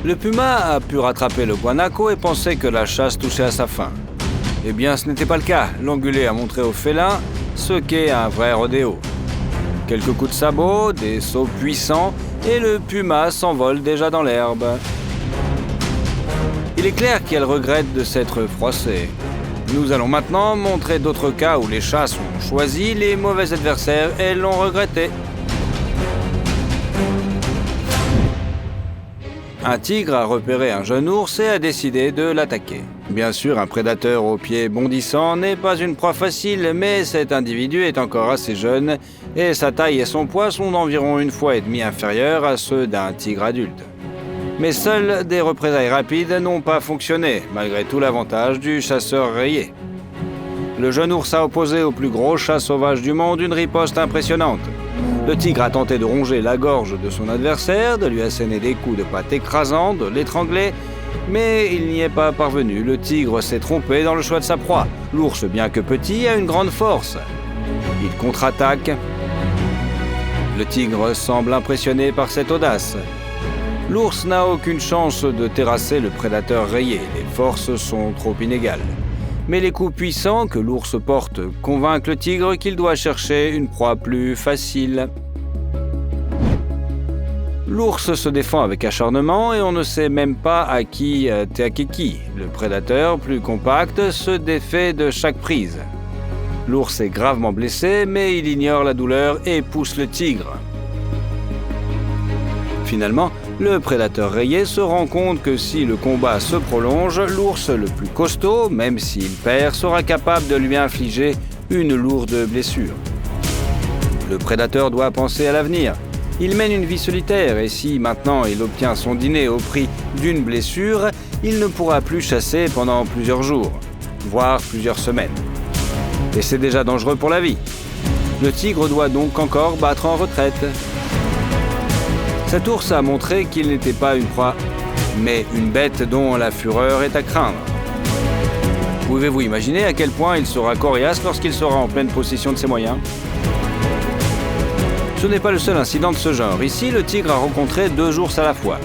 Le puma a pu rattraper le guanaco et pensait que la chasse touchait à sa fin. Eh bien, ce n'était pas le cas. L'ongulé a montré au félin ce qu'est un vrai rodéo. Quelques coups de sabot, des sauts puissants, et le puma s'envole déjà dans l'herbe. Il est clair qu'elle regrette de s'être froissée. Nous allons maintenant montrer d'autres cas où les chats ont choisi les mauvais adversaires et l'ont regretté. Un tigre a repéré un jeune ours et a décidé de l'attaquer. Bien sûr, un prédateur aux pieds bondissants n'est pas une proie facile, mais cet individu est encore assez jeune et sa taille et son poids sont d'environ 1,5 fois inférieurs à ceux d'un tigre adulte. Mais seules des représailles rapides n'ont pas fonctionné, malgré tout l'avantage du chasseur rayé. Le jeune ours a opposé au plus gros chat sauvage du monde une riposte impressionnante. Le tigre a tenté de ronger la gorge de son adversaire, de lui asséner des coups de patte écrasants, de l'étrangler, mais il n'y est pas parvenu. Le tigre s'est trompé dans le choix de sa proie. L'ours, bien que petit, a une grande force. Il contre-attaque. Le tigre semble impressionné par cette audace. L'ours n'a aucune chance de terrasser le prédateur rayé. Les forces sont trop inégales. Mais les coups puissants que l'ours porte convainquent le tigre qu'il doit chercher une proie plus facile. L'ours se défend avec acharnement et on ne sait même pas à qui attaquer qui. Le prédateur, plus compact, se défait de chaque prise. L'ours est gravement blessé, mais il ignore la douleur et pousse le tigre. Finalement, le prédateur rayé se rend compte que si le combat se prolonge, l'ours le plus costaud, même s'il perd, sera capable de lui infliger une lourde blessure. Le prédateur doit penser à l'avenir. Il mène une vie solitaire et si maintenant il obtient son dîner au prix d'une blessure, il ne pourra plus chasser pendant plusieurs jours, voire plusieurs semaines. Et c'est déjà dangereux pour la vie. Le tigre doit donc encore battre en retraite. Cet ours a montré qu'il n'était pas une proie, mais une bête dont la fureur est à craindre. Pouvez-vous imaginer à quel point il sera coriace lorsqu'il sera en pleine possession de ses moyens ? Ce n'est pas le seul incident de ce genre. Ici, le tigre a rencontré 2 ours à la fois.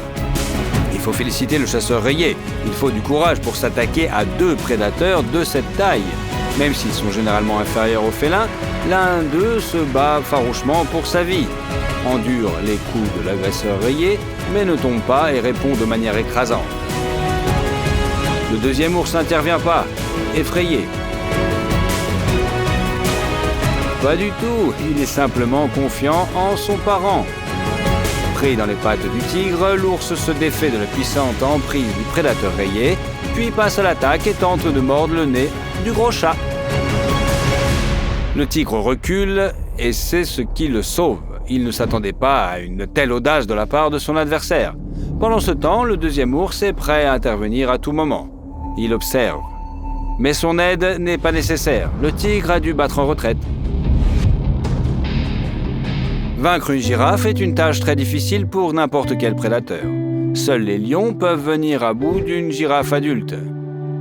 Il faut féliciter le chasseur rayé. Il faut du courage pour s'attaquer à 2 prédateurs de cette taille. Même s'ils sont généralement inférieurs aux félins, l'un d'eux se bat farouchement pour sa vie, endure les coups de l'agresseur rayé, mais ne tombe pas et répond de manière écrasante. Le deuxième ours n'intervient pas, effrayé. Pas du tout, il est simplement confiant en son parent. Pris dans les pattes du tigre, l'ours se défait de la puissante emprise du prédateur rayé, puis passe à l'attaque et tente de mordre le nez du gros chat. Le tigre recule et c'est ce qui le sauve. Il ne s'attendait pas à une telle audace de la part de son adversaire. Pendant ce temps, le deuxième ours est prêt à intervenir à tout moment. Il observe. Mais son aide n'est pas nécessaire. Le tigre a dû battre en retraite. Vaincre une girafe est une tâche très difficile pour n'importe quel prédateur. Seuls les lions peuvent venir à bout d'une girafe adulte.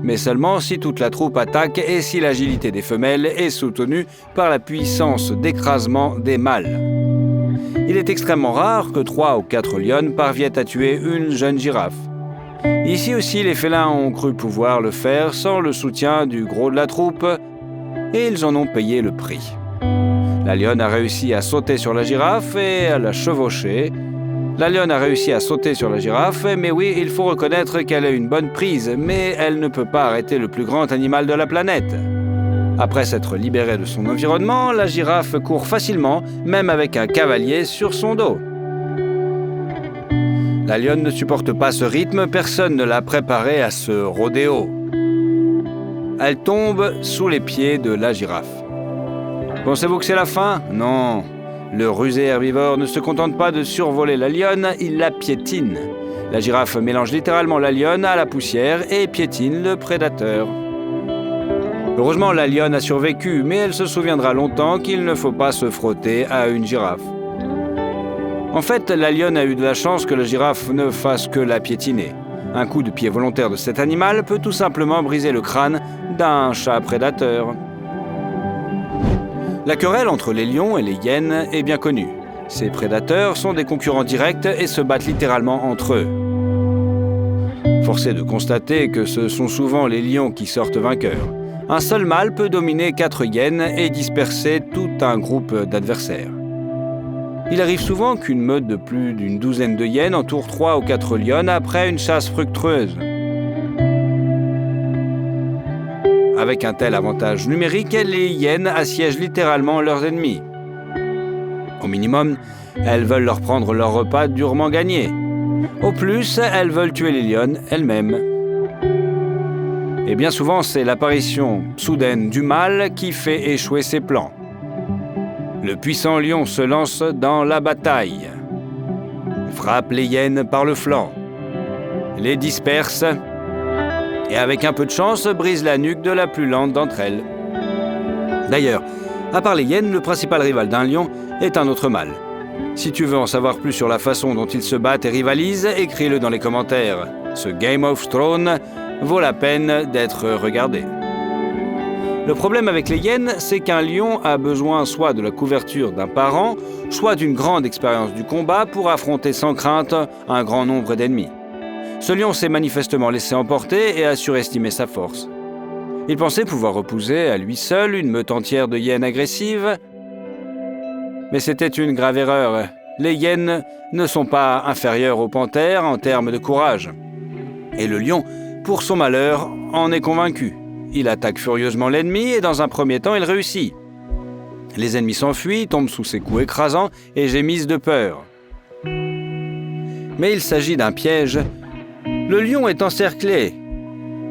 Mais seulement si toute la troupe attaque et si l'agilité des femelles est soutenue par la puissance d'écrasement des mâles. Il est extrêmement rare que 3 ou 4 lionnes parviennent à tuer une jeune girafe. Ici aussi, les félins ont cru pouvoir le faire sans le soutien du gros de la troupe et ils en ont payé le prix. La lionne a réussi à sauter sur la girafe et à la chevaucher. La lionne a réussi à sauter sur la girafe, mais oui, il faut reconnaître qu'elle a une bonne prise, mais elle ne peut pas arrêter le plus grand animal de la planète. Après s'être libérée de son environnement, la girafe court facilement, même avec un cavalier sur son dos. La lionne ne supporte pas ce rythme, personne ne l'a préparée à ce rodéo. Elle tombe sous les pieds de la girafe. Pensez-vous que c'est la fin ? Non. Le rusé herbivore ne se contente pas de survoler la lionne, il la piétine. La girafe mélange littéralement la lionne à la poussière et piétine le prédateur. Heureusement, la lionne a survécu, mais elle se souviendra longtemps qu'il ne faut pas se frotter à une girafe. En fait, la lionne a eu de la chance que la girafe ne fasse que la piétiner. Un coup de pied volontaire de cet animal peut tout simplement briser le crâne d'un chat prédateur. La querelle entre les lions et les hyènes est bien connue. Ces prédateurs sont des concurrents directs et se battent littéralement entre eux. Force est de constater que ce sont souvent les lions qui sortent vainqueurs. Un seul mâle peut dominer 4 hyènes et disperser tout un groupe d'adversaires. Il arrive souvent qu'une meute de plus d'une douzaine de hyènes entoure 3 ou 4 lionnes après une chasse fructueuse. Avec un tel avantage numérique, les hyènes assiègent littéralement leurs ennemis. Au minimum, elles veulent leur prendre leur repas durement gagné. Au plus, elles veulent tuer les lionnes elles-mêmes. Et bien souvent, c'est l'apparition soudaine du mâle qui fait échouer ses plans. Le puissant lion se lance dans la bataille, frappe les hyènes par le flanc, les disperse et avec un peu de chance brise la nuque de la plus lente d'entre elles. D'ailleurs, à part les hyènes, le principal rival d'un lion est un autre mâle. Si tu veux en savoir plus sur la façon dont ils se battent et rivalisent, écris-le dans les commentaires. Ce Game of Thrones vaut la peine d'être regardé. Le problème avec les hyènes, c'est qu'un lion a besoin soit de la couverture d'un parent, soit d'une grande expérience du combat pour affronter sans crainte un grand nombre d'ennemis. Ce lion s'est manifestement laissé emporter et a surestimé sa force. Il pensait pouvoir repousser à lui seul une meute entière de hyènes agressives, mais c'était une grave erreur. Les hyènes ne sont pas inférieures aux panthères en termes de courage. Et le lion, pour son malheur, en est convaincu. Il attaque furieusement l'ennemi et dans un premier temps, il réussit. Les ennemis s'enfuient, tombent sous ses coups écrasants et gémissent de peur. Mais il s'agit d'un piège. Le lion est encerclé.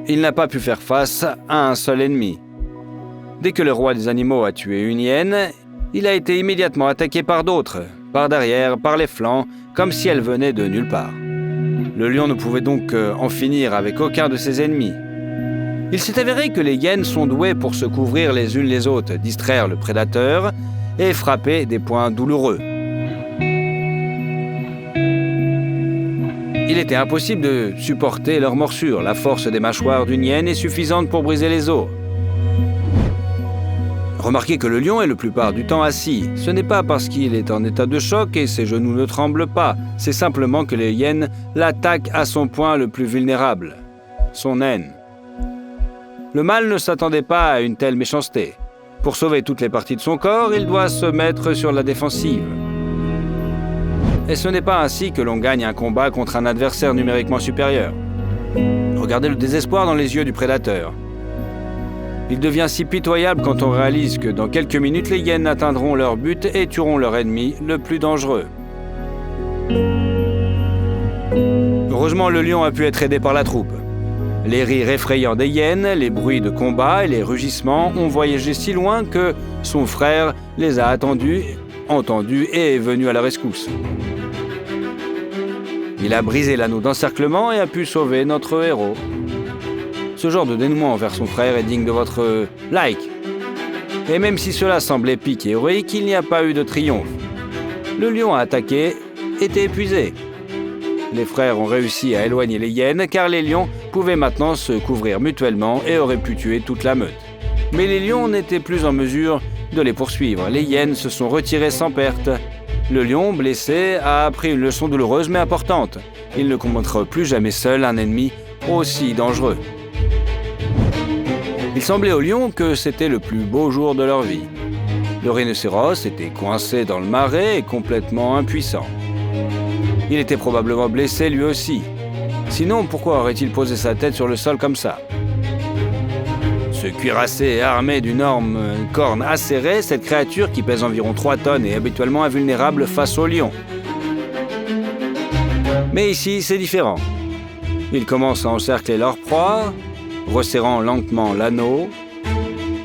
Il n'a pas pu faire face à un seul ennemi. Dès que le roi des animaux a tué une hyène, il a été immédiatement attaqué par d'autres, par derrière, par les flancs, comme si elle venait de nulle part. Le lion ne pouvait donc en finir avec aucun de ses ennemis. Il s'est avéré que les hyènes sont douées pour se couvrir les unes les autres, distraire le prédateur et frapper des points douloureux. Il était impossible de supporter leurs morsures. La force des mâchoires d'une hyène est suffisante pour briser les os. Remarquez que le lion est la plupart du temps assis. Ce n'est pas parce qu'il est en état de choc et ses genoux ne tremblent pas. C'est simplement que les hyènes l'attaquent à son point le plus vulnérable, son aine. Le mâle ne s'attendait pas à une telle méchanceté. Pour sauver toutes les parties de son corps, il doit se mettre sur la défensive. Et ce n'est pas ainsi que l'on gagne un combat contre un adversaire numériquement supérieur. Regardez le désespoir dans les yeux du prédateur. Il devient si pitoyable quand on réalise que dans quelques minutes, les hyènes atteindront leur but et tueront leur ennemi le plus dangereux. Heureusement, le lion a pu être aidé par la troupe. Les rires effrayants des hyènes, les bruits de combat et les rugissements ont voyagé si loin que son frère les a entendus et est venu à la rescousse. Il a brisé l'anneau d'encerclement et a pu sauver notre héros. Ce genre de dénouement envers son frère est digne de votre like. Et même si cela semble épique et héroïque, il n'y a pas eu de triomphe. Le lion a attaqué, était épuisé. Les frères ont réussi à éloigner les hyènes car les lions pouvaient maintenant se couvrir mutuellement et auraient pu tuer toute la meute. Mais les lions n'étaient plus en mesure de les poursuivre. Les hyènes se sont retirées sans perte. Le lion, blessé, a appris une leçon douloureuse mais importante. Il ne combattra plus jamais seul un ennemi aussi dangereux. Il semblait aux lions que c'était le plus beau jour de leur vie. Le rhinocéros était coincé dans le marais et complètement impuissant. Il était probablement blessé lui aussi. Sinon, pourquoi aurait-il posé sa tête sur le sol comme ça? Ce cuirassé armé d'une énorme corne acérée, cette créature qui pèse environ 3 tonnes est habituellement invulnérable face au lion. Mais ici, c'est différent. Ils commencent à encercler leur proie, resserrant lentement l'anneau.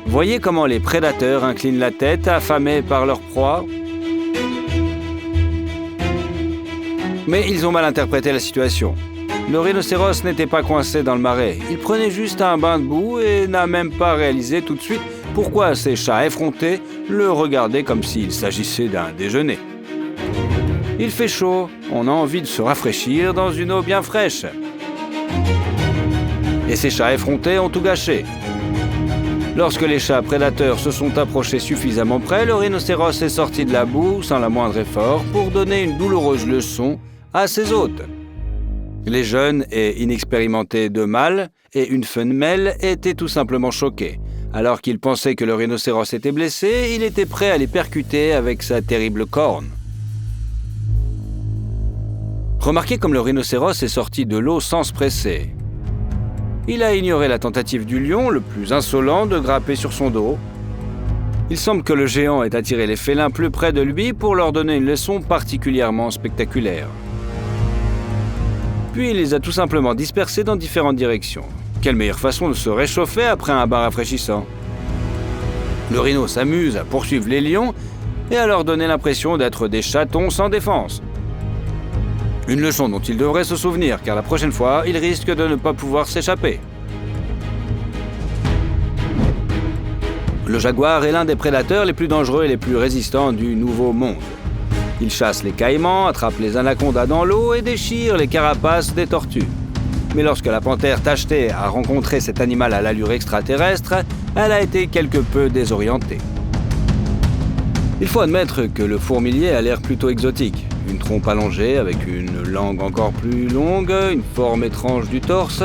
Voyez comment les prédateurs inclinent la tête, affamés par leur proie. Mais ils ont mal interprété la situation. Le rhinocéros n'était pas coincé dans le marais. Il prenait juste un bain de boue et n'a même pas réalisé tout de suite pourquoi ces chats effrontés le regardaient comme s'il s'agissait d'un déjeuner. Il fait chaud, on a envie de se rafraîchir dans une eau bien fraîche. Et ces chats effrontés ont tout gâché. Lorsque les chats prédateurs se sont approchés suffisamment près, le rhinocéros est sorti de la boue sans la moindre effort pour donner une douloureuse leçon à ses hôtes. Les jeunes et inexpérimentés deux mâles et une femelle étaient tout simplement choqués. Alors qu'ils pensaient que le rhinocéros était blessé, il était prêt à les percuter avec sa terrible corne. Remarquez comme le rhinocéros est sorti de l'eau sans se presser. Il a ignoré la tentative du lion, le plus insolent, de grimper sur son dos. Il semble que le géant ait attiré les félins plus près de lui pour leur donner une leçon particulièrement spectaculaire. Puis il les a tout simplement dispersés dans différentes directions. Quelle meilleure façon de se réchauffer après un bain rafraîchissant. Le rhino s'amuse à poursuivre les lions et à leur donner l'impression d'être des chatons sans défense. Une leçon dont il devrait se souvenir, car la prochaine fois, il risque de ne pas pouvoir s'échapper. Le jaguar est l'un des prédateurs les plus dangereux et les plus résistants du Nouveau Monde. Il chasse les caïmans, attrape les anacondas dans l'eau et déchire les carapaces des tortues. Mais lorsque la panthère tachetée a rencontré cet animal à l'allure extraterrestre, elle a été quelque peu désorientée. Il faut admettre que le fourmilier a l'air plutôt exotique. Une trompe allongée avec une langue encore plus longue, une forme étrange du torse,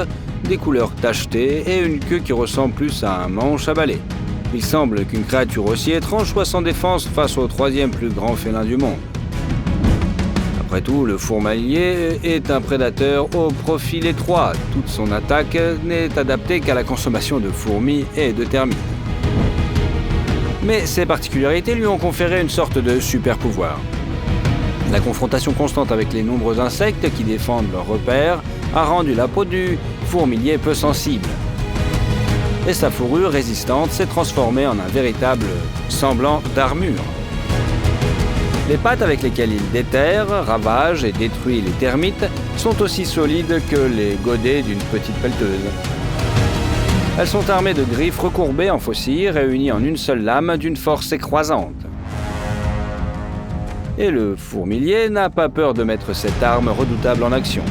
des couleurs tachetées et une queue qui ressemble plus à un manche à balai. Il semble qu'une créature aussi étrange soit sans défense face au troisième plus grand félin du monde. Après tout, le fourmilier est un prédateur au profil étroit. Toute son attaque n'est adaptée qu'à la consommation de fourmis et de termites. Mais ces particularités lui ont conféré une sorte de super pouvoir. La confrontation constante avec les nombreux insectes qui défendent leurs repères a rendu la peau du fourmilier peu sensible. Et sa fourrure résistante s'est transformée en un véritable semblant d'armure. Les pattes avec lesquelles il déterre, ravage et détruit les termites sont aussi solides que les godets d'une petite pelleteuse. Elles sont armées de griffes recourbées en faucilles réunies en une seule lame d'une force écrasante. Et le fourmilier n'a pas peur de mettre cette arme redoutable en action.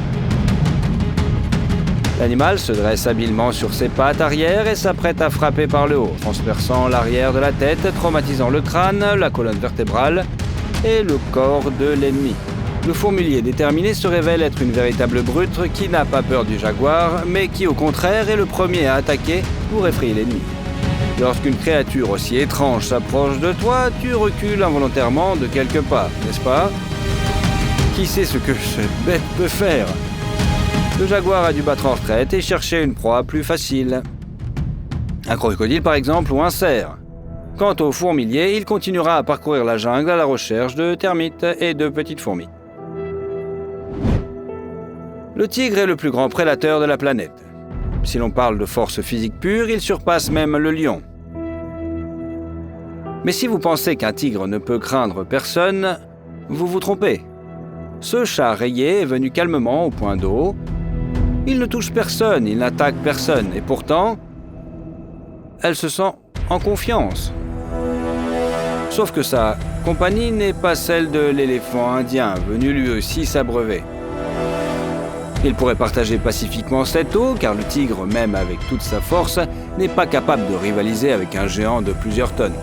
L'animal se dresse habilement sur ses pattes arrière et s'apprête à frapper par le haut, transperçant l'arrière de la tête, traumatisant le crâne, la colonne vertébrale et le corps de l'ennemi. Le fourmilier déterminé se révèle être une véritable brute qui n'a pas peur du jaguar, mais qui au contraire est le premier à attaquer pour effrayer l'ennemi. Lorsqu'une créature aussi étrange s'approche de toi, tu recules involontairement de quelques pas, n'est-ce pas? Qui sait ce que cette bête peut faire? Le jaguar a dû battre en retraite et chercher une proie plus facile. Un crocodile par exemple ou un cerf. Quant au fourmilier, il continuera à parcourir la jungle à la recherche de termites et de petites fourmis. Le tigre est le plus grand prédateur de la planète. Si l'on parle de force physique pure, il surpasse même le lion. Mais si vous pensez qu'un tigre ne peut craindre personne, vous vous trompez. Ce chat rayé est venu calmement au point d'eau. Il ne touche personne, il n'attaque personne, et pourtant, elle se sent en confiance. Sauf que sa compagnie n'est pas celle de l'éléphant indien, venu lui aussi s'abreuver. Il pourrait partager pacifiquement cette eau, car le tigre, même avec toute sa force, n'est pas capable de rivaliser avec un géant de plusieurs tonnes.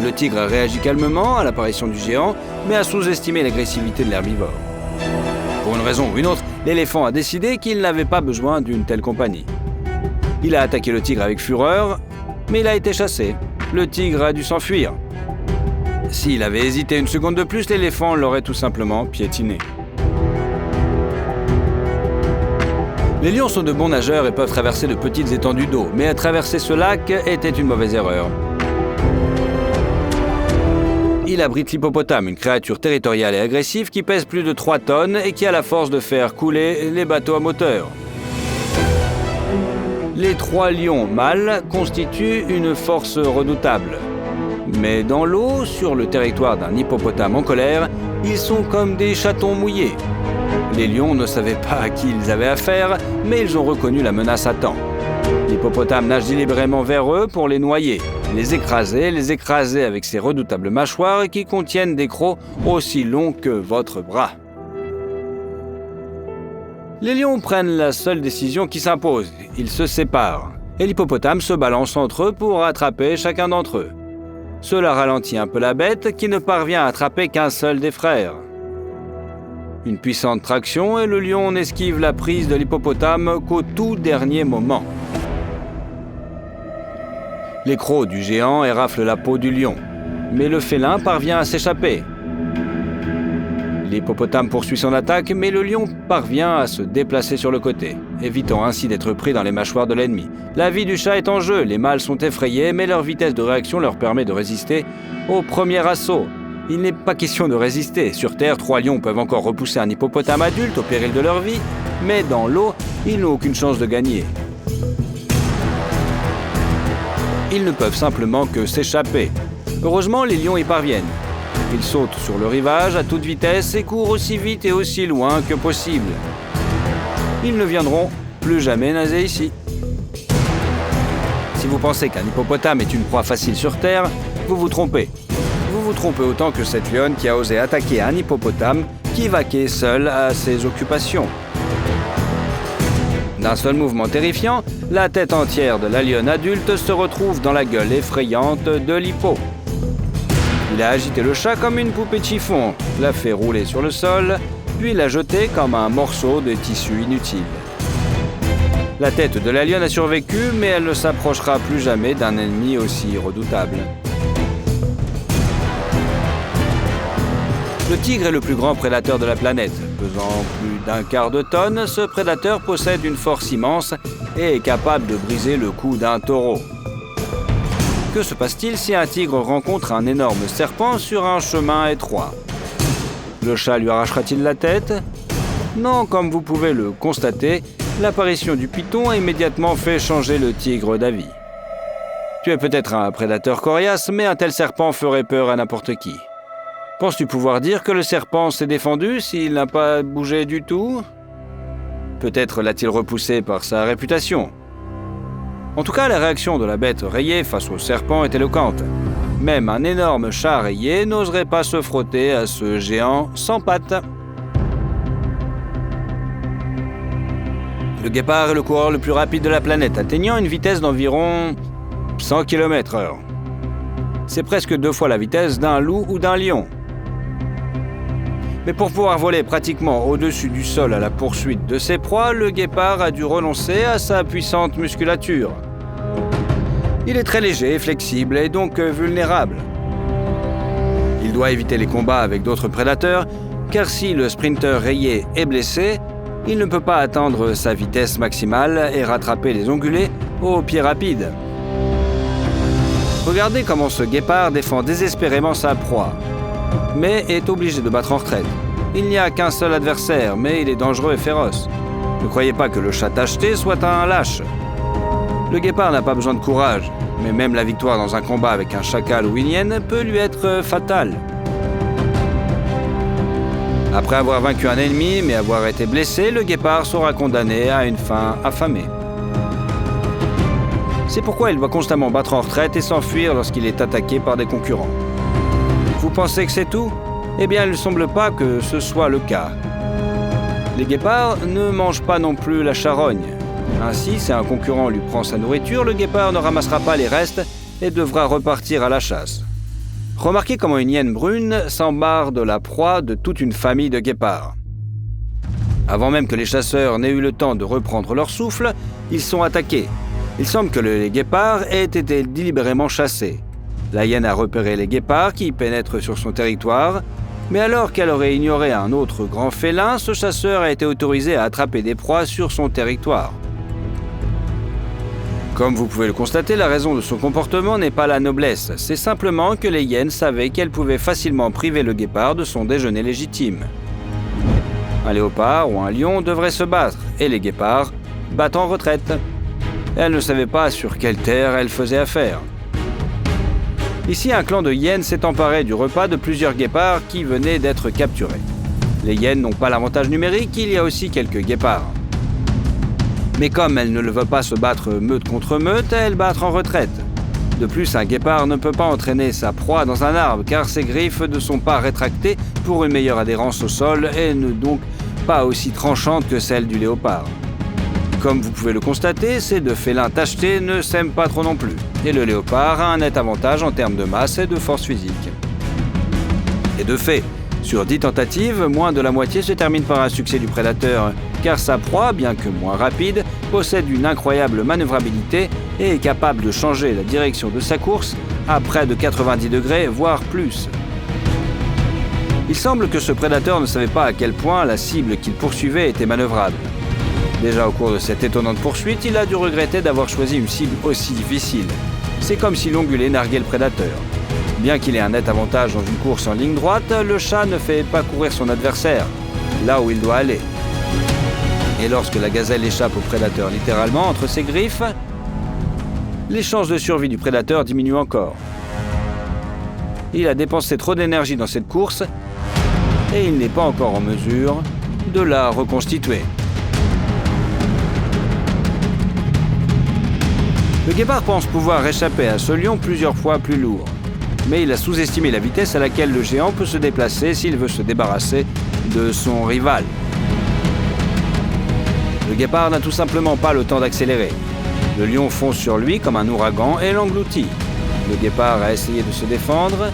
Le tigre réagit calmement à l'apparition du géant, mais a sous-estimé l'agressivité de l'herbivore. Pour une raison ou une autre, l'éléphant a décidé qu'il n'avait pas besoin d'une telle compagnie. Il a attaqué le tigre avec fureur, mais il a été chassé. Le tigre a dû s'enfuir. S'il avait hésité une seconde de plus, l'éléphant l'aurait tout simplement piétiné. Les lions sont de bons nageurs et peuvent traverser de petites étendues d'eau, mais traverser ce lac était une mauvaise erreur. Il abrite l'hippopotame, une créature territoriale et agressive qui pèse plus de 3 tonnes et qui a la force de faire couler les bateaux à moteur. Les 3 lions mâles constituent une force redoutable. Mais dans l'eau, sur le territoire d'un hippopotame en colère, ils sont comme des chatons mouillés. Les lions ne savaient pas à qui ils avaient affaire, mais ils ont reconnu la menace à temps. L'hippopotame nage délibérément vers eux pour les noyer, les écraser avec ses redoutables mâchoires qui contiennent des crocs aussi longs que votre bras. Les lions prennent la seule décision qui s'impose, ils se séparent, et l'hippopotame se balance entre eux pour attraper chacun d'entre eux. Cela ralentit un peu la bête qui ne parvient à attraper qu'un seul des frères. Une puissante traction et le lion n'esquive la prise de l'hippopotame qu'au tout dernier moment. Les crocs du géant éraflent la peau du lion, mais le félin parvient à s'échapper. L'hippopotame poursuit son attaque, mais le lion parvient à se déplacer sur le côté, évitant ainsi d'être pris dans les mâchoires de l'ennemi. La vie du chat est en jeu, les mâles sont effrayés, mais leur vitesse de réaction leur permet de résister au premier assaut. Il n'est pas question de résister. Sur Terre, 3 lions peuvent encore repousser un hippopotame adulte au péril de leur vie, mais dans l'eau, ils n'ont aucune chance de gagner. Ils ne peuvent simplement que s'échapper. Heureusement, les lions y parviennent. Ils sautent sur le rivage à toute vitesse et courent aussi vite et aussi loin que possible. Ils ne viendront plus jamais nager ici. Si vous pensez qu'un hippopotame est une proie facile sur Terre, vous vous trompez. Vous vous trompez autant que cette lionne qui a osé attaquer un hippopotame qui vaquait seul à ses occupations. D'un seul mouvement terrifiant, la tête entière de la lionne adulte se retrouve dans la gueule effrayante de l'hippo. Il a agité le chat comme une poupée de chiffon, l'a fait rouler sur le sol, puis l'a jeté comme un morceau de tissu inutile. La tête de la lionne a survécu, mais elle ne s'approchera plus jamais d'un ennemi aussi redoutable. Le tigre est le plus grand prédateur de la planète. Pesant plus d'un quart de tonne, ce prédateur possède une force immense et est capable de briser le cou d'un taureau. Que se passe-t-il si un tigre rencontre un énorme serpent sur un chemin étroit? Le chat lui arrachera-t-il la tête? Non, comme vous pouvez le constater, l'apparition du python a immédiatement fait changer le tigre d'avis. Tu es peut-être un prédateur coriace, mais un tel serpent ferait peur à n'importe qui. Penses-tu pouvoir dire que le serpent s'est défendu s'il n'a pas bougé du tout? Peut-être l'a-t-il repoussé par sa réputation. En tout cas, la réaction de la bête rayée face au serpent est éloquente. Même un énorme chat rayé n'oserait pas se frotter à ce géant sans pattes. Le guépard est le coureur le plus rapide de la planète, atteignant une vitesse d'environ 100 km/h. C'est presque 2 fois la vitesse d'un loup ou d'un lion. Mais pour pouvoir voler pratiquement au-dessus du sol à la poursuite de ses proies, le guépard a dû renoncer à sa puissante musculature. Il est très léger et flexible et donc vulnérable. Il doit éviter les combats avec d'autres prédateurs, car si le sprinter rayé est blessé, il ne peut pas atteindre sa vitesse maximale et rattraper les ongulés au pied rapide. Regardez comment ce guépard défend désespérément sa proie, mais est obligé de battre en retraite. Il n'y a qu'un seul adversaire, mais il est dangereux et féroce. Ne croyez pas que le chat tacheté soit un lâche. Le guépard n'a pas besoin de courage, mais même la victoire dans un combat avec un chacal ou une hyène peut lui être fatale. Après avoir vaincu un ennemi, mais avoir été blessé, le guépard sera condamné à une fin affamée. C'est pourquoi il doit constamment battre en retraite et s'enfuir lorsqu'il est attaqué par des concurrents. Vous pensez que c'est tout? Eh bien, il ne semble pas que ce soit le cas. Les guépards ne mangent pas non plus la charogne. Ainsi, si un concurrent lui prend sa nourriture, le guépard ne ramassera pas les restes et devra repartir à la chasse. Remarquez comment une hyène brune s'embarre de la proie de toute une famille de guépards. Avant même que les chasseurs n'aient eu le temps de reprendre leur souffle, ils sont attaqués. Il semble que les guépards aient été délibérément chassés. La hyène a repéré les guépards qui pénètrent sur son territoire, mais alors qu'elle aurait ignoré un autre grand félin, ce chasseur a été autorisé à attraper des proies sur son territoire. Comme vous pouvez le constater, la raison de son comportement n'est pas la noblesse, c'est simplement que les hyènes savaient qu'elles pouvaient facilement priver le guépard de son déjeuner légitime. Un léopard ou un lion devrait se battre, et les guépards battent en retraite. Elles ne savaient pas sur quelle terre elles faisaient affaire. Ici, un clan de hyènes s'est emparé du repas de plusieurs guépards qui venaient d'être capturés. Les hyènes n'ont pas l'avantage numérique, il y a aussi quelques guépards. Mais comme elles ne veulent pas se battre meute contre meute, elles battent en retraite. De plus, un guépard ne peut pas entraîner sa proie dans un arbre car ses griffes ne sont pas rétractées pour une meilleure adhérence au sol et ne donc pas aussi tranchantes que celles du léopard. Comme vous pouvez le constater, ces deux félins tachetés ne s'aiment pas trop non plus, et le léopard a un net avantage en termes de masse et de force physique. Et de fait, Sur 10 tentatives, moins de la moitié se termine par un succès du prédateur, car sa proie, bien que moins rapide, possède une incroyable manœuvrabilité et est capable de changer la direction de sa course à près de 90 degrés, voire plus. Il semble que ce prédateur ne savait pas à quel point la cible qu'il poursuivait était manœuvrable. Déjà au cours de cette étonnante poursuite, il a dû regretter d'avoir choisi une cible aussi difficile. C'est comme si l'ongulé narguait le prédateur. Bien qu'il ait un net avantage dans une course en ligne droite, le chat ne fait pas courir son adversaire, là où il doit aller. Et lorsque la gazelle échappe au prédateur littéralement entre ses griffes, les chances de survie du prédateur diminuent encore. Il a dépensé trop d'énergie dans cette course et il n'est pas encore en mesure de la reconstituer. Le guépard pense pouvoir échapper à ce lion plusieurs fois plus lourd, mais il a sous-estimé la vitesse à laquelle le géant peut se déplacer s'il veut se débarrasser de son rival. Le guépard n'a tout simplement pas le temps d'accélérer. Le lion fonce sur lui comme un ouragan et l'engloutit. Le guépard a essayé de se défendre,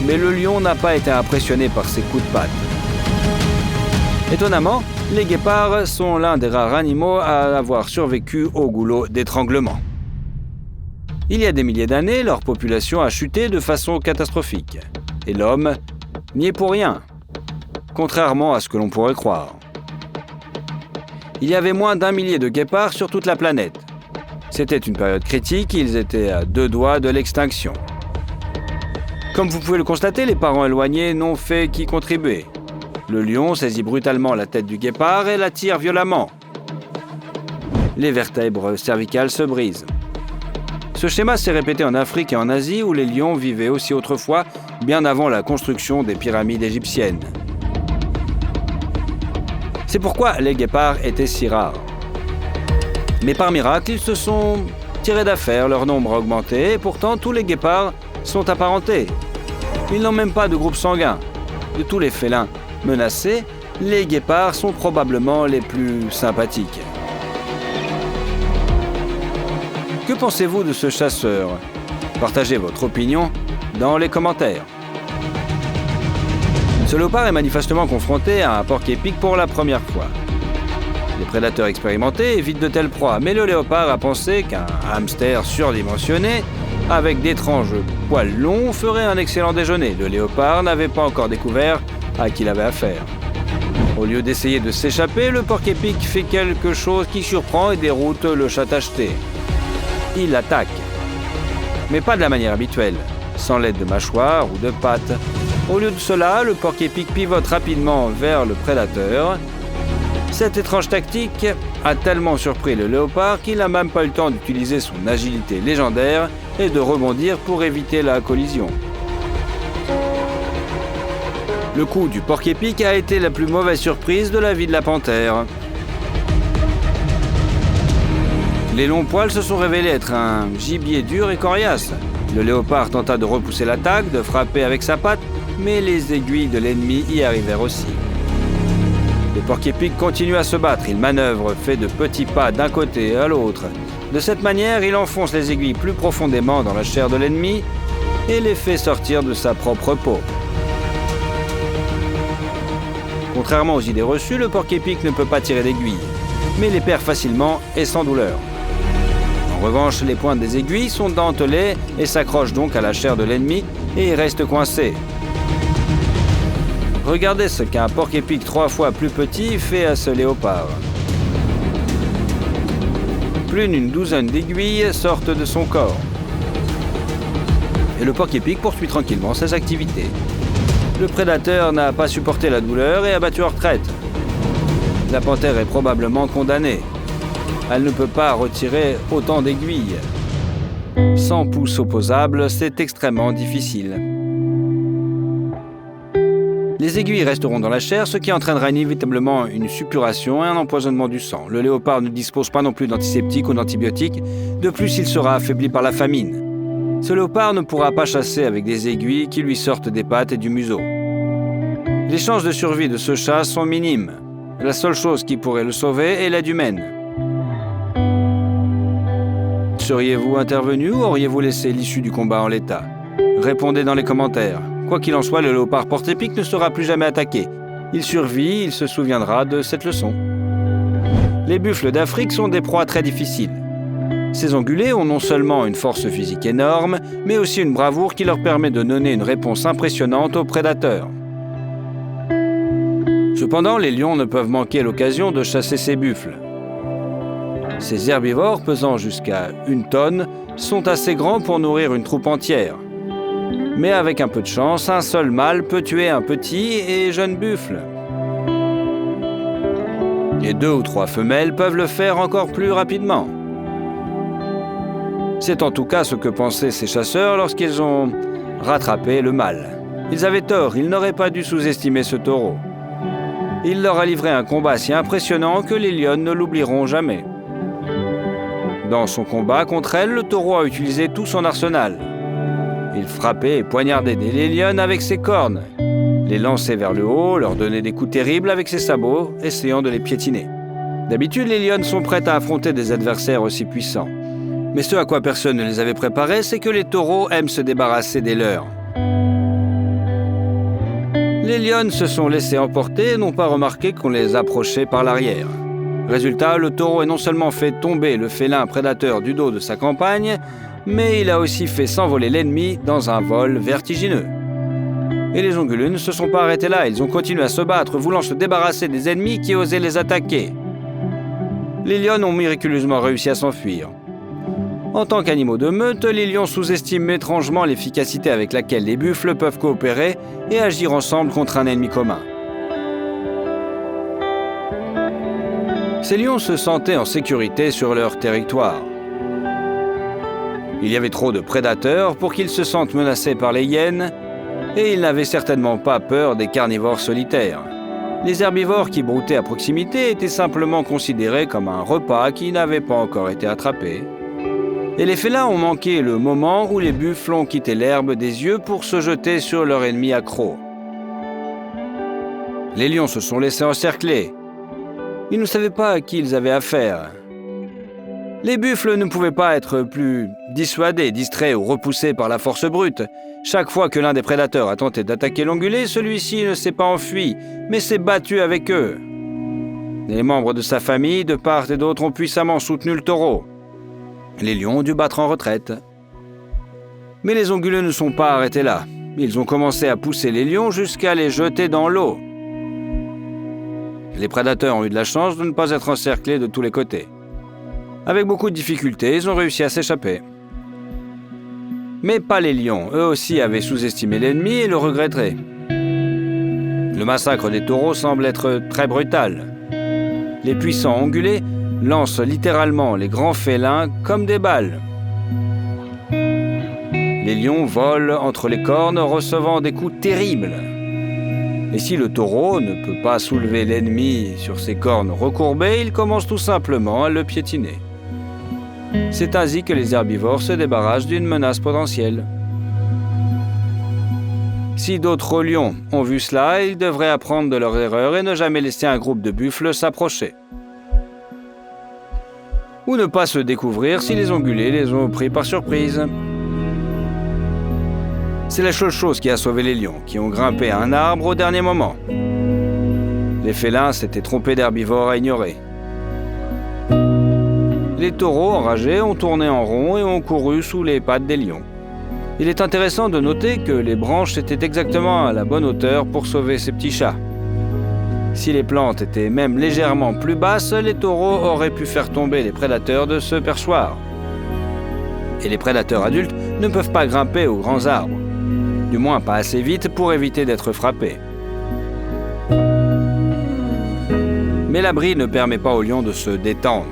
mais le lion n'a pas été impressionné par ses coups de patte. Étonnamment, les guépards sont l'un des rares animaux à avoir survécu au goulot d'étranglement. Il y a des milliers d'années, leur population a chuté de façon catastrophique. Et l'homme n'y est pour rien, contrairement à ce que l'on pourrait croire. Il y avait moins d'1 millier de guépards sur toute la planète. C'était une période critique, ils étaient à 2 doigts de l'extinction. Comme vous pouvez le constater, les parents éloignés n'ont fait qu'y contribuer. Le lion saisit brutalement la tête du guépard et la tire violemment. Les vertèbres cervicales se brisent. Ce schéma s'est répété en Afrique et en Asie où les lions vivaient aussi autrefois, bien avant la construction des pyramides égyptiennes. C'est pourquoi les guépards étaient si rares. Mais par miracle, ils se sont tirés d'affaire, leur nombre a augmenté et pourtant tous les guépards sont apparentés. Ils n'ont même pas de groupe sanguin. De tous les félins menacés, les guépards sont probablement les plus sympathiques. Que pensez-vous de ce chasseur? Partagez votre opinion dans les commentaires. Ce léopard est manifestement confronté à un porc-épic pour la première fois. Les prédateurs expérimentés évitent de telles proies, mais le léopard a pensé qu'un hamster surdimensionné, avec d'étranges poils longs, ferait un excellent déjeuner. Le léopard n'avait pas encore découvert à qui il avait affaire. Au lieu d'essayer de s'échapper, le porc-épic fait quelque chose qui surprend et déroute le chat tacheté. Il attaque. Mais pas de la manière habituelle, sans l'aide de mâchoires ou de pattes. Au lieu de cela, le porc-épic pivote rapidement vers le prédateur. Cette étrange tactique a tellement surpris le léopard qu'il n'a même pas eu le temps d'utiliser son agilité légendaire et de rebondir pour éviter la collision. Le coup du porc-épic a été la plus mauvaise surprise de la vie de la panthère. Les longs poils se sont révélés être un gibier dur et coriace. Le léopard tenta de repousser l'attaque, de frapper avec sa patte, mais les aiguilles de l'ennemi y arrivèrent aussi. Le porc-épic continue à se battre, il manœuvre, fait de petits pas d'un côté à l'autre. De cette manière, il enfonce les aiguilles plus profondément dans la chair de l'ennemi et les fait sortir de sa propre peau. Contrairement aux idées reçues, le porc-épic ne peut pas tirer d'aiguilles, mais les perd facilement et sans douleur. En revanche, les pointes des aiguilles sont dentelées et s'accrochent donc à la chair de l'ennemi et restent coincées. Regardez ce qu'un porc-épic 3 fois plus petit fait à ce léopard. Plus d'une douzaine d'aiguilles sortent de son corps. Et le porc-épic poursuit tranquillement ses activités. Le prédateur n'a pas supporté la douleur et a battu en retraite. La panthère est probablement condamnée. Elle ne peut pas retirer autant d'aiguilles. Sans pouce opposable, c'est extrêmement difficile. Les aiguilles resteront dans la chair, ce qui entraînera inévitablement une suppuration et un empoisonnement du sang. Le léopard ne dispose pas non plus d'antiseptiques ou d'antibiotiques. De plus, il sera affaibli par la famine. Ce léopard ne pourra pas chasser avec des aiguilles qui lui sortent des pattes et du museau. Les chances de survie de ce chat sont minimes. La seule chose qui pourrait le sauver est l'aide humaine. Seriez-vous intervenu ou auriez-vous laissé l'issue du combat en l'état? Répondez dans les commentaires. Quoi qu'il en soit, le léopard porc-épic ne sera plus jamais attaqué. Il survit, il se souviendra de cette leçon. Les buffles d'Afrique sont des proies très difficiles. Ces ongulés ont non seulement une force physique énorme, mais aussi une bravoure qui leur permet de donner une réponse impressionnante aux prédateurs. Cependant, les lions ne peuvent manquer l'occasion de chasser ces buffles. Ces herbivores, pesant jusqu'à 1 tonne, sont assez grands pour nourrir une troupe entière. Mais avec un peu de chance, un seul mâle peut tuer un petit et jeune buffle. Et 2 ou 3 femelles peuvent le faire encore plus rapidement. C'est en tout cas ce que pensaient ces chasseurs lorsqu'ils ont rattrapé le mâle. Ils avaient tort, ils n'auraient pas dû sous-estimer ce taureau. Il leur a livré un combat si impressionnant que les lionnes ne l'oublieront jamais. Dans son combat contre elles, le taureau a utilisé tout son arsenal. Il frappait et poignardait les lionnes avec ses cornes, les lançait vers le haut, leur donnait des coups terribles avec ses sabots, essayant de les piétiner. D'habitude, les lionnes sont prêtes à affronter des adversaires aussi puissants. Mais ce à quoi personne ne les avait préparés, c'est que les taureaux aiment se débarrasser des leurs. Les lionnes se sont laissées emporter et n'ont pas remarqué qu'on les approchait par l'arrière. Résultat, le taureau a non seulement fait tomber le félin prédateur du dos de sa compagne, mais il a aussi fait s'envoler l'ennemi dans un vol vertigineux. Et les ongulés ne se sont pas arrêtés là, ils ont continué à se battre, voulant se débarrasser des ennemis qui osaient les attaquer. Les lionnes ont miraculeusement réussi à s'enfuir. En tant qu'animaux de meute, les lions sous-estiment étrangement l'efficacité avec laquelle les buffles peuvent coopérer et agir ensemble contre un ennemi commun. Ces lions se sentaient en sécurité sur leur territoire. Il y avait trop de prédateurs pour qu'ils se sentent menacés par les hyènes, et ils n'avaient certainement pas peur des carnivores solitaires. Les herbivores qui broutaient à proximité étaient simplement considérés comme un repas qui n'avait pas encore été attrapé. Et les félins ont manqué le moment où les buffles ont quitté l'herbe des yeux pour se jeter sur leur ennemi accro. Les lions se sont laissés encercler. Ils ne savaient pas à qui ils avaient affaire. Les buffles ne pouvaient pas être plus dissuadés, distraits ou repoussés par la force brute. Chaque fois que l'un des prédateurs a tenté d'attaquer l'ongulé, celui-ci ne s'est pas enfui, mais s'est battu avec eux. Les membres de sa famille, de part et d'autre, ont puissamment soutenu le taureau. Les lions ont dû battre en retraite. Mais les onguleux ne sont pas arrêtés là. Ils ont commencé à pousser les lions jusqu'à les jeter dans l'eau. Les prédateurs ont eu de la chance de ne pas être encerclés de tous les côtés. Avec beaucoup de difficultés, ils ont réussi à s'échapper. Mais pas les lions, eux aussi avaient sous-estimé l'ennemi et le regretteraient. Le massacre des taureaux semble être très brutal. Les puissants ongulés lancent littéralement les grands félins comme des balles. Les lions volent entre les cornes, recevant des coups terribles. Et si le taureau ne peut pas soulever l'ennemi sur ses cornes recourbées, il commence tout simplement à le piétiner. C'est ainsi que les herbivores se débarrassent d'une menace potentielle. Si d'autres lions ont vu cela, ils devraient apprendre de leur erreur et ne jamais laisser un groupe de buffles s'approcher. Ou ne pas se découvrir si les ongulés les ont pris par surprise. C'est la seule chose qui a sauvé les lions, qui ont grimpé à un arbre au dernier moment. Les félins s'étaient trompés d'herbivores à ignorer. Les taureaux enragés ont tourné en rond et ont couru sous les pattes des lions. Il est intéressant de noter que les branches étaient exactement à la bonne hauteur pour sauver ces petits chats. Si les plantes étaient même légèrement plus basses, les taureaux auraient pu faire tomber les prédateurs de ce perchoir. Et les prédateurs adultes ne peuvent pas grimper aux grands arbres. Du moins pas assez vite pour éviter d'être frappés. Mais l'abri ne permet pas aux lions de se détendre.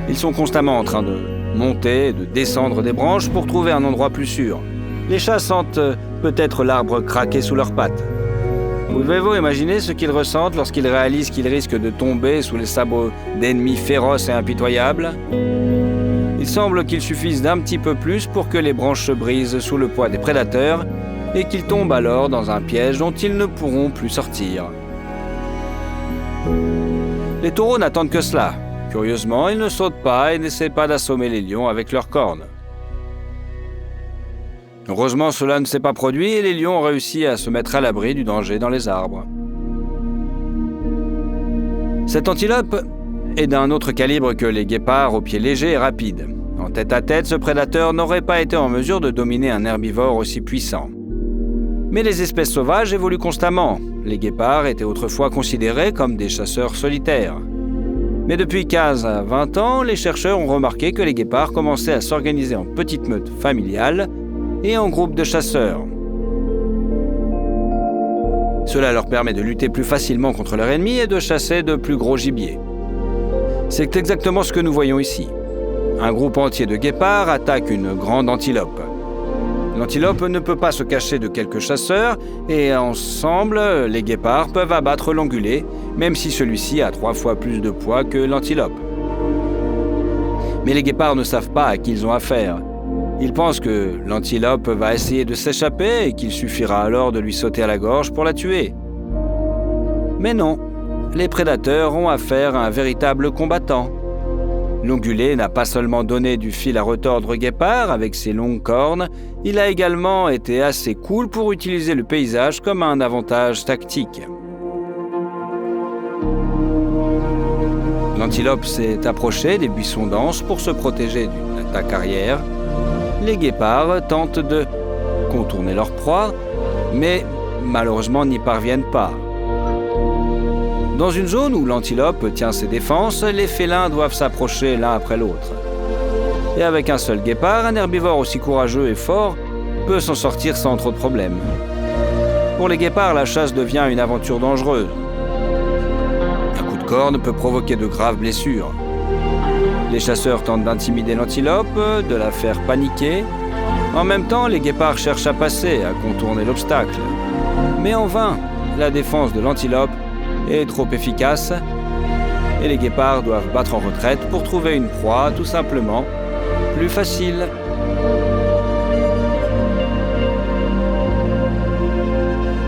Ils sont constamment en train de monter et de descendre des branches pour trouver un endroit plus sûr. Les chats sentent peut-être l'arbre craquer sous leurs pattes. Pouvez-vous imaginer ce qu'ils ressentent lorsqu'ils réalisent qu'ils risquent de tomber sous les sabots d'ennemis féroces et impitoyables ? Il semble qu'il suffise d'un petit peu plus pour que les branches se brisent sous le poids des prédateurs et qu'ils tombent alors dans un piège dont ils ne pourront plus sortir. Les taureaux n'attendent que cela. Curieusement, ils ne sautent pas et n'essaient pas d'assommer les lions avec leurs cornes. Heureusement, cela ne s'est pas produit et les lions ont réussi à se mettre à l'abri du danger dans les arbres. Cette antilope est d'un autre calibre que les guépards aux pieds légers et rapides. En tête-à-tête, ce prédateur n'aurait pas été en mesure de dominer un herbivore aussi puissant. Mais les espèces sauvages évoluent constamment. Les guépards étaient autrefois considérés comme des chasseurs solitaires. Mais depuis 15 à 20 ans, les chercheurs ont remarqué que les guépards commençaient à s'organiser en petites meutes familiales et en groupes de chasseurs. Cela leur permet de lutter plus facilement contre leur ennemi et de chasser de plus gros gibier. C'est exactement ce que nous voyons ici. Un groupe entier de guépards attaque une grande antilope. L'antilope ne peut pas se cacher de quelques chasseurs et ensemble, les guépards peuvent abattre l'ongulé, même si celui-ci a 3 fois plus de poids que l'antilope. Mais les guépards ne savent pas à qui ils ont affaire. Ils pensent que l'antilope va essayer de s'échapper et qu'il suffira alors de lui sauter à la gorge pour la tuer. Mais non, les prédateurs ont affaire à un véritable combattant. L'ongulé n'a pas seulement donné du fil à retordre au guépard avec ses longues cornes, il a également été assez cool pour utiliser le paysage comme un avantage tactique. L'antilope s'est approchée des buissons denses pour se protéger d'une attaque arrière. Les guépards tentent de contourner leur proie, mais malheureusement n'y parviennent pas. Dans une zone où l'antilope tient ses défenses, les félins doivent s'approcher l'un après l'autre. Et avec un seul guépard, un herbivore aussi courageux et fort peut s'en sortir sans trop de problèmes. Pour les guépards, la chasse devient une aventure dangereuse. Un coup de corne peut provoquer de graves blessures. Les chasseurs tentent d'intimider l'antilope, de la faire paniquer. En même temps, les guépards cherchent à passer, à contourner l'obstacle. Mais en vain, la défense de l'antilope est trop efficace et les guépards doivent battre en retraite pour trouver une proie tout simplement plus facile.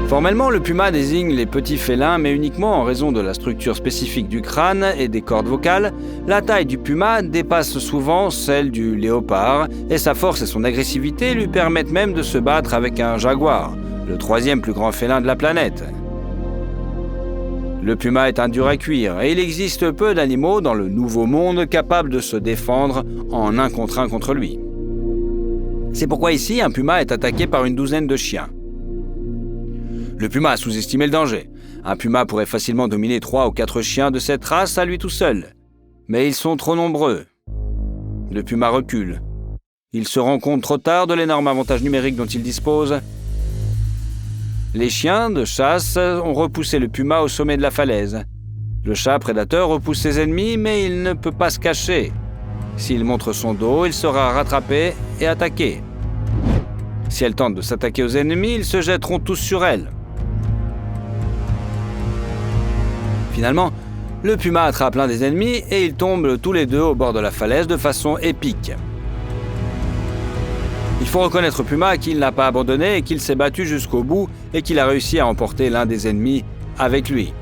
Formellement, le puma désigne les petits félins, mais uniquement en raison de la structure spécifique du crâne et des cordes vocales. La taille du puma dépasse souvent celle du léopard et sa force et son agressivité lui permettent même de se battre avec un jaguar, le 3e plus grand félin de la planète. Le puma est un dur à cuire et il existe peu d'animaux dans le Nouveau Monde capables de se défendre en 1 contre 1 contre lui. C'est pourquoi ici, un puma est attaqué par une douzaine de chiens. Le puma a sous-estimé le danger. Un puma pourrait facilement dominer 3 ou 4 chiens de cette race à lui tout seul. Mais ils sont trop nombreux. Le puma recule. Il se rend compte trop tard de l'énorme avantage numérique dont il dispose. Les chiens de chasse ont repoussé le puma au sommet de la falaise. Le chat prédateur repousse ses ennemis, mais il ne peut pas se cacher. S'il montre son dos, il sera rattrapé et attaqué. Si elle tente de s'attaquer aux ennemis, ils se jetteront tous sur elle. Finalement, le puma attrape l'un des ennemis et ils tombent tous les deux au bord de la falaise de façon épique. Il faut reconnaître Puma qu'il n'a pas abandonné et qu'il s'est battu jusqu'au bout et qu'il a réussi à emporter l'un des ennemis avec lui.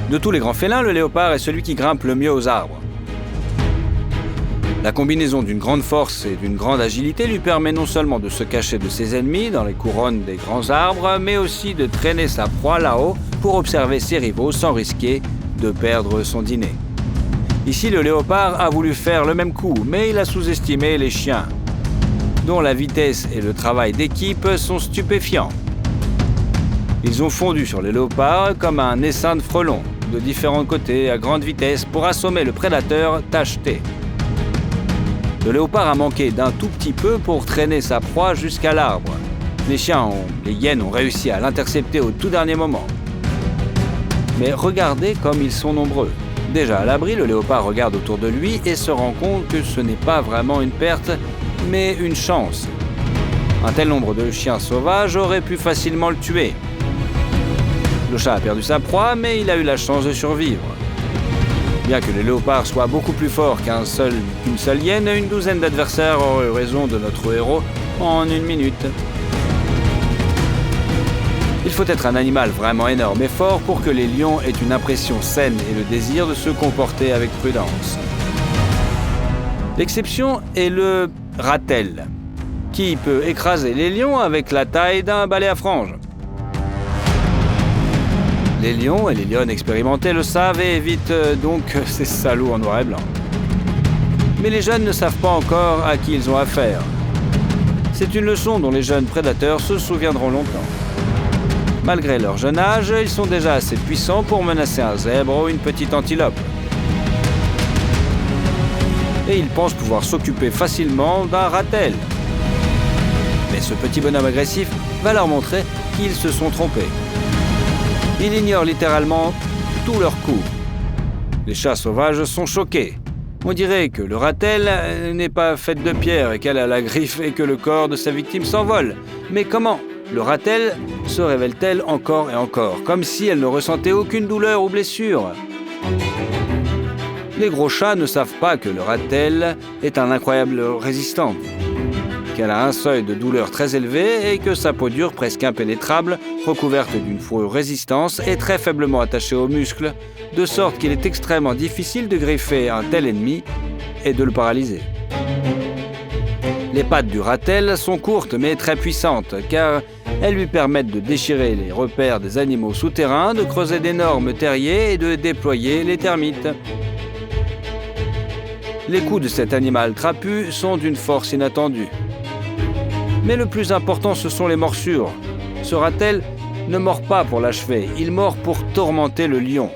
De tous les grands félins, le léopard est celui qui grimpe le mieux aux arbres. La combinaison d'une grande force et d'une grande agilité lui permet non seulement de se cacher de ses ennemis dans les couronnes des grands arbres, mais aussi de traîner sa proie là-haut pour observer ses rivaux sans risquer de perdre son dîner. Ici, le léopard a voulu faire le même coup, mais il a sous-estimé les chiens, dont la vitesse et le travail d'équipe sont stupéfiants. Ils ont fondu sur le léopard comme un essaim de frelons, de différents côtés à grande vitesse pour assommer le prédateur tacheté. Le léopard a manqué d'un tout petit peu pour traîner sa proie jusqu'à l'arbre. Les hyènes ont réussi à l'intercepter au tout dernier moment. Mais regardez comme ils sont nombreux. Déjà à l'abri, le léopard regarde autour de lui et se rend compte que ce n'est pas vraiment une perte, mais une chance. Un tel nombre de chiens sauvages aurait pu facilement le tuer. Le chat a perdu sa proie, mais il a eu la chance de survivre. Bien que le léopard soit beaucoup plus fort qu'une seule hyène, une douzaine d'adversaires auraient eu raison de notre héros en 1 minute. Il faut être un animal vraiment énorme et fort pour que les lions aient une impression saine et le désir de se comporter avec prudence. L'exception est le ratel. qui peut écraser les lions avec la taille d'un balai à franges. Les lions et les lionnes expérimentés le savent et évitent donc ces salauds en noir et blanc. Mais les jeunes ne savent pas encore à qui ils ont affaire. C'est une leçon dont les jeunes prédateurs se souviendront longtemps. Malgré leur jeune âge, ils sont déjà assez puissants pour menacer un zèbre ou une petite antilope. Et ils pensent pouvoir s'occuper facilement d'un ratel. Mais ce petit bonhomme agressif va leur montrer qu'ils se sont trompés. Il ignore littéralement tous leurs coups. Les chats sauvages sont choqués. On dirait que le ratel n'est pas faite de pierre et qu'elle a la griffe et que le corps de sa victime s'envole. Mais comment le ratel se révèle-t-elle encore et encore, comme si elle ne ressentait aucune douleur ou blessure? Les gros chats ne savent pas que le ratel est un incroyable résistant, qu'elle a un seuil de douleur très élevé et que sa peau dure, presque impénétrable, recouverte d'une fourrure résistante, est très faiblement attachée aux muscles, de sorte qu'il est extrêmement difficile de griffer un tel ennemi et de le paralyser. Les pattes du ratel sont courtes mais très puissantes, car elles lui permettent de déchirer les repères des animaux souterrains, de creuser d'énormes terriers et de déployer les termites. Les coups de cet animal trapu sont d'une force inattendue. Mais le plus important, ce sont les morsures. Ce ratel ne mord pas pour l'achever, il mord pour tourmenter le lion.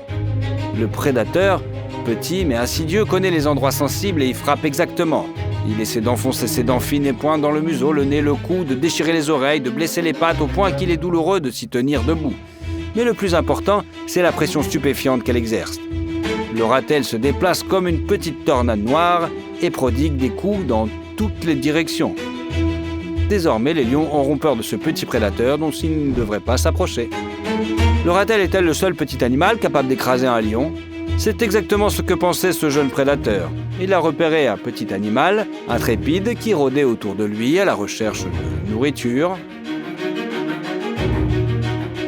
Le prédateur, petit mais insidieux, connaît les endroits sensibles et y frappe exactement. Il essaie d'enfoncer ses dents fines et pointes dans le museau, le nez, le cou, de déchirer les oreilles, de blesser les pattes au point qu'il est douloureux de s'y tenir debout. Mais le plus important, c'est la pression stupéfiante qu'elle exerce. Le ratel se déplace comme une petite tornade noire et prodigue des coups dans toutes les directions. Désormais, les lions auront peur de ce petit prédateur dont ils ne devraient pas s'approcher. Le ratel est-elle le seul petit animal capable d'écraser un lion? C'est exactement ce que pensait ce jeune prédateur. Il a repéré un petit animal, intrépide, qui rôdait autour de lui à la recherche de nourriture.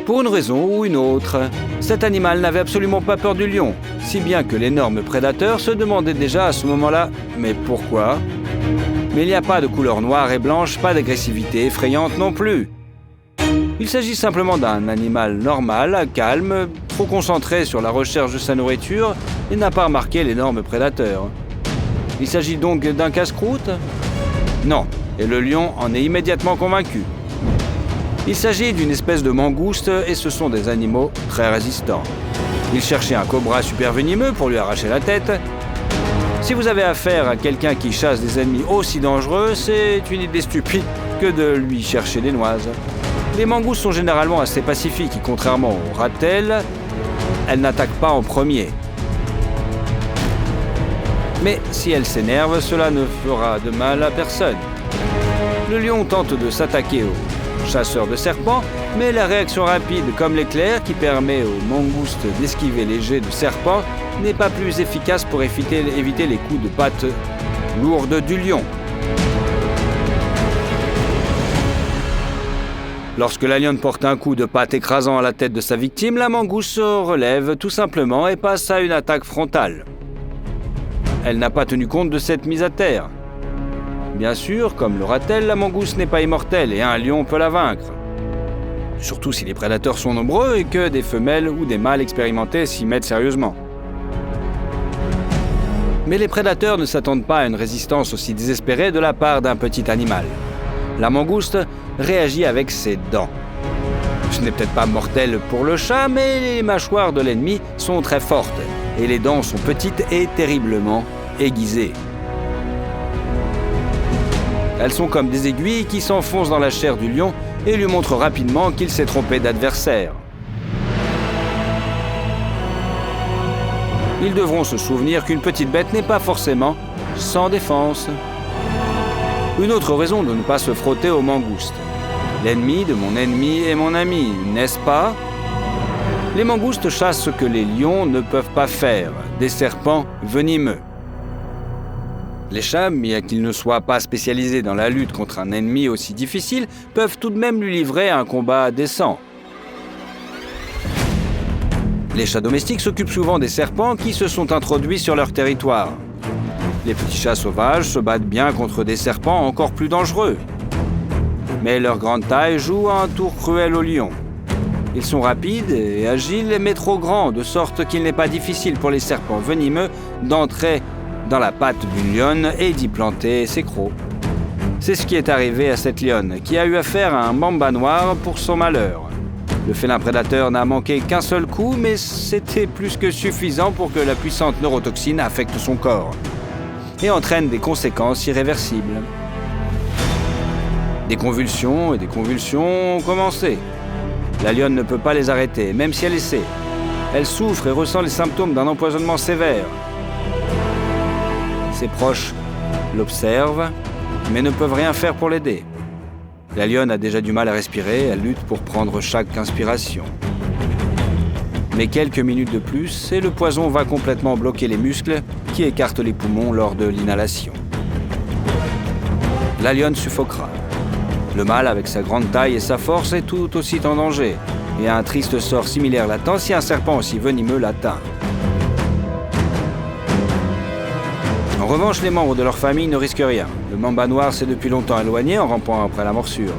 Pour une raison ou une autre, cet animal n'avait absolument pas peur du lion, si bien que l'énorme prédateur se demandait déjà à ce moment-là « Mais pourquoi ?» Mais il n'y a pas de couleur noire et blanche, pas d'agressivité effrayante non plus. Il s'agit simplement d'un animal normal, calme, trop concentré sur la recherche de sa nourriture et n'a pas remarqué l'énorme prédateur. Il s'agit donc d'un casse-croûte? Non, et le lion en est immédiatement convaincu. Il s'agit d'une espèce de mangouste et ce sont des animaux très résistants. Il cherchait un cobra super venimeux pour lui arracher la tête. Si vous avez affaire à quelqu'un qui chasse des ennemis aussi dangereux, c'est une idée stupide que de lui chercher des noises. Les mangoustes sont généralement assez pacifiques et contrairement aux ratels, elles n'attaquent pas en premier. Mais si elles s'énervent, cela ne fera de mal à personne. Le lion tente de s'attaquer aux chasseurs de serpents, mais la réaction rapide comme l'éclair qui permet aux mangoustes d'esquiver les jets de serpents n'est pas plus efficace pour éviter les coups de patte lourdes du lion. Lorsque la lionne porte un coup de patte écrasant à la tête de sa victime, la mangouste se relève tout simplement et passe à une attaque frontale. Elle n'a pas tenu compte de cette mise à terre. Bien sûr, comme le ratel, la mangouste n'est pas immortelle et un lion peut la vaincre. Surtout si les prédateurs sont nombreux et que des femelles ou des mâles expérimentés s'y mettent sérieusement. Mais les prédateurs ne s'attendent pas à une résistance aussi désespérée de la part d'un petit animal. La mangouste réagit avec ses dents. Ce n'est peut-être pas mortel pour le chat, mais les mâchoires de l'ennemi sont très fortes et les dents sont petites et terriblement aiguisées. Elles sont comme des aiguilles qui s'enfoncent dans la chair du lion et lui montrent rapidement qu'il s'est trompé d'adversaire. Ils devront se souvenir qu'une petite bête n'est pas forcément sans défense. Une autre raison de ne pas se frotter aux mangoustes. L'ennemi de mon ennemi est mon ami, n'est-ce pas? Les mangoustes chassent ce que les lions ne peuvent pas faire, des serpents venimeux. Les chats, bien qu'ils ne soient pas spécialisés dans la lutte contre un ennemi aussi difficile, peuvent tout de même lui livrer un combat décent. Les chats domestiques s'occupent souvent des serpents qui se sont introduits sur leur territoire. Les petits chats sauvages se battent bien contre des serpents encore plus dangereux. Mais leur grande taille joue un tour cruel aux lions. Ils sont rapides et agiles, mais trop grands, de sorte qu'il n'est pas difficile pour les serpents venimeux d'entrer dans la patte d'une lionne et d'y planter ses crocs. C'est ce qui est arrivé à cette lionne, qui a eu affaire à un mamba noir pour son malheur. Le félin prédateur n'a manqué qu'un seul coup, mais c'était plus que suffisant pour que la puissante neurotoxine affecte son corps et entraîne des conséquences irréversibles. Des convulsions et des convulsions ont commencé. La lionne ne peut pas les arrêter, même si elle essaie. Elle souffre et ressent les symptômes d'un empoisonnement sévère. Ses proches l'observent, mais ne peuvent rien faire pour l'aider. La lionne a déjà du mal à respirer, elle lutte pour prendre chaque inspiration. Mais quelques minutes de plus, et le poison va complètement bloquer les muscles qui écartent les poumons lors de l'inhalation. La lionne suffoquera. Le mâle, avec sa grande taille et sa force, est tout aussi en danger, et un triste sort similaire l'attend si un serpent aussi venimeux l'atteint. En revanche, les membres de leur famille ne risquent rien. Le mamba noir s'est depuis longtemps éloigné en rampant après la morsure.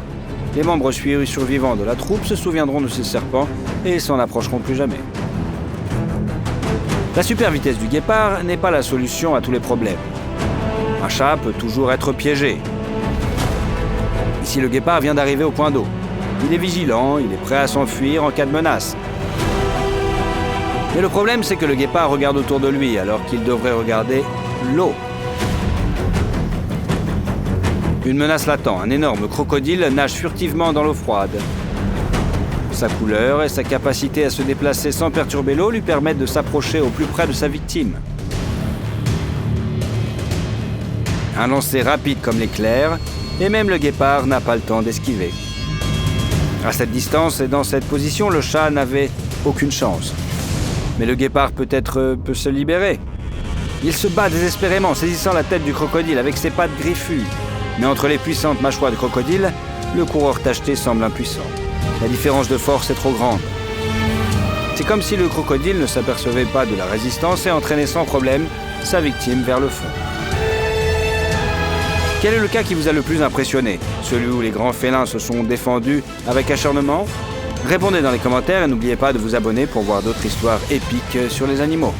Les membres survivants de la troupe se souviendront de ces serpents et s'en approcheront plus jamais. La super vitesse du guépard n'est pas la solution à tous les problèmes. Un chat peut toujours être piégé. Ici, le guépard vient d'arriver au point d'eau. Il est vigilant, il est prêt à s'enfuir en cas de menace. Mais le problème, c'est que le guépard regarde autour de lui alors qu'il devrait regarder l'eau. Une menace l'attend. Un énorme crocodile nage furtivement dans l'eau froide. Sa couleur et sa capacité à se déplacer sans perturber l'eau lui permettent de s'approcher au plus près de sa victime. Un lancer rapide comme l'éclair, et même le guépard n'a pas le temps d'esquiver. À cette distance et dans cette position, le chat n'avait aucune chance. Mais le guépard peut se libérer. Il se bat désespérément, saisissant la tête du crocodile avec ses pattes griffues. Mais entre les puissantes mâchoires du crocodile, le coureur tacheté semble impuissant. La différence de force est trop grande. C'est comme si le crocodile ne s'apercevait pas de la résistance et entraînait sans problème sa victime vers le fond. Quel est le cas qui vous a le plus impressionné? Celui où les grands félins se sont défendus avec acharnement? Répondez dans les commentaires et n'oubliez pas de vous abonner pour voir d'autres histoires épiques sur les animaux.